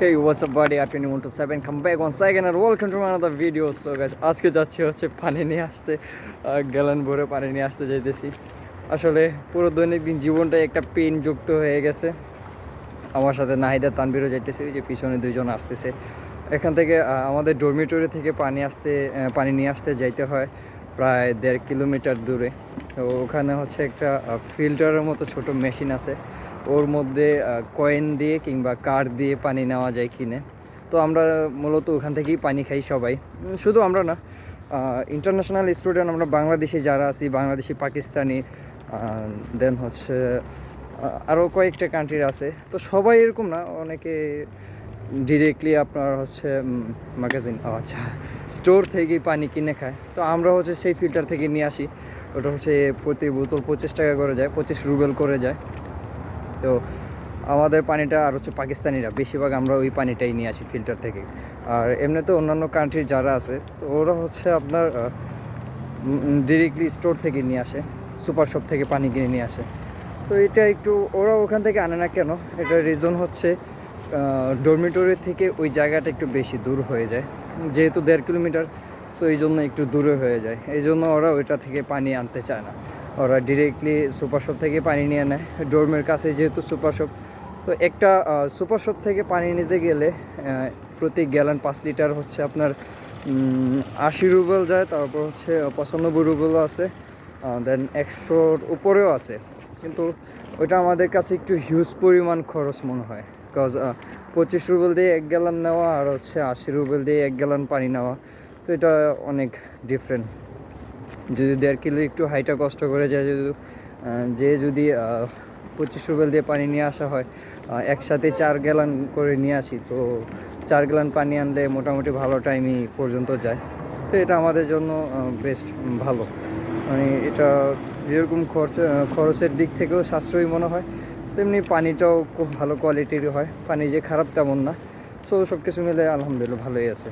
Hey, what's up buddy? Afternoon 1 to 7. Come back once again and welcome to another video. So guys, আজকে যাচ্ছি হচ্ছে পানি নিয়ে আসতে, গ্যালন ভরে পানি নিয়ে আসতে যাইতেছি। আসলে পুরো দৈনন্দিন জীবনটাই একটা পেন যুক্ত হয়ে গেছে। আমার সাথে নাহিদা তানবিরও যাইতেছে, যে পিছনে দুইজন আসতেছে। এখান থেকে আমাদের ডরমিটরি থেকে পানি নিয়ে আসতে যাইতে হয় প্রায় 1.5 কিলোমিটার দূরে। তো ওখানে হচ্ছে একটা ফিল্টারের মতো ছোট মেশিন আছে, ওর মধ্যে কয়েন দিয়ে কিংবা কার্ড দিয়ে পানি নেওয়া যায় কিনে। তো আমরা মূলত ওখান থেকেই পানি খাই সবাই, শুধু আমরা না, ইন্টারন্যাশনাল স্টুডেন্ট আমরা বাংলাদেশি যারা আছি, বাংলাদেশি, পাকিস্তানি, দেন হচ্ছে আরও কয়েকটা কান্ট্রির আছে। তো সবাই এরকম না, অনেকে ডিরেক্টলি আপনার হচ্ছে ম্যাগাজিন স্টোর থেকেই পানি কিনে খায়। তো আমরা হচ্ছে সেই ফিল্টার থেকে নিয়ে আসি। ওটা হচ্ছে প্রতি বোতল 25 টাকা করে যায়, 25 রুবেল করে যায়। তো আমাদের পানিটা আর হচ্ছে পাকিস্তানিরা বেশিরভাগ আমরা ওই পানিটাই নিয়ে আসি ফিল্টার থেকে। আর এমনিতে অন্যান্য কান্ট্রির যারা আছে, তো ওরা হচ্ছে আপনার ডিরেক্টলি স্টোর থেকে নিয়ে আসে, সুপার শপ থেকে পানি কিনে নিয়ে আসে। তো এটা একটু ওরা ওখান থেকে আনে না কেন, এটার রিজন হচ্ছে ডরমিটরি থেকে ওই জায়গাটা একটু বেশি দূর হয়ে যায়, যেহেতু 1.5 কিলোমিটার। সো এই জন্য একটু দূরে হয়ে যায়, এই জন্য ওরা ওইটা থেকে পানি আনতে চায় না। ওরা ডিরেক্টলি সুপার শপ থেকে পানি নিয়ে নেয়, ডোরমের কাছে যেহেতু সুপার শপ। তো একটা সুপার শপ থেকে পানি নিতে গেলে প্রতি গ্যালন 5 লিটার হচ্ছে আপনার 80 রুবেল যায়, তারপর হচ্ছে 95 রুবেলও আছে, দেন 100-র উপরেও আছে। কিন্তু ওইটা আমাদের কাছে একটু হিউজ পরিমাণ খরচ মনে হয়, বিকজ 25 রুবেল দিয়ে 1 গ্যালন নেওয়া আর হচ্ছে 80 রুবেল দিয়ে 1 গ্যালন পানি নেওয়া, তো এটা অনেক ডিফারেন্ট। যদি 1.5 কিলো একটু হাইটা কষ্ট করে যায়, যদি 25 রুবেল দিয়ে পানি নিয়ে আসা হয়, একসাথে 4 গ্যালন করে নিয়ে আসি, তো 4 গ্যালন পানি আনলে মোটামুটি ভালো টাইমই পর্যন্ত যায়। তো এটা আমাদের জন্য বেস্ট, ভালো। মানে এটা যেরকম খরচের দিক থেকেও সাশ্রয়ী মনে হয়, তেমনি পানিটাও খুব ভালো কোয়ালিটির হয়। পানি যে খারাপ তেমন না। সো সব কিছু মিলে আলহামদুলিল্লাহ ভালোই আছে।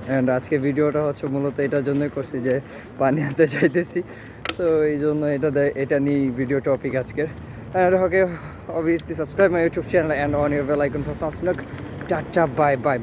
অ্যান্ড আজকে ভিডিওটা হচ্ছে মূলত এটার জন্যই করছি যে পানি আনতে চাইতেছি। সো এই জন্য এটা নিয়েই ভিডিও টপিক আজকের। And okay, obviously subscribe my YouTube channel and on your bell icon for fast look. Tata, bye bye.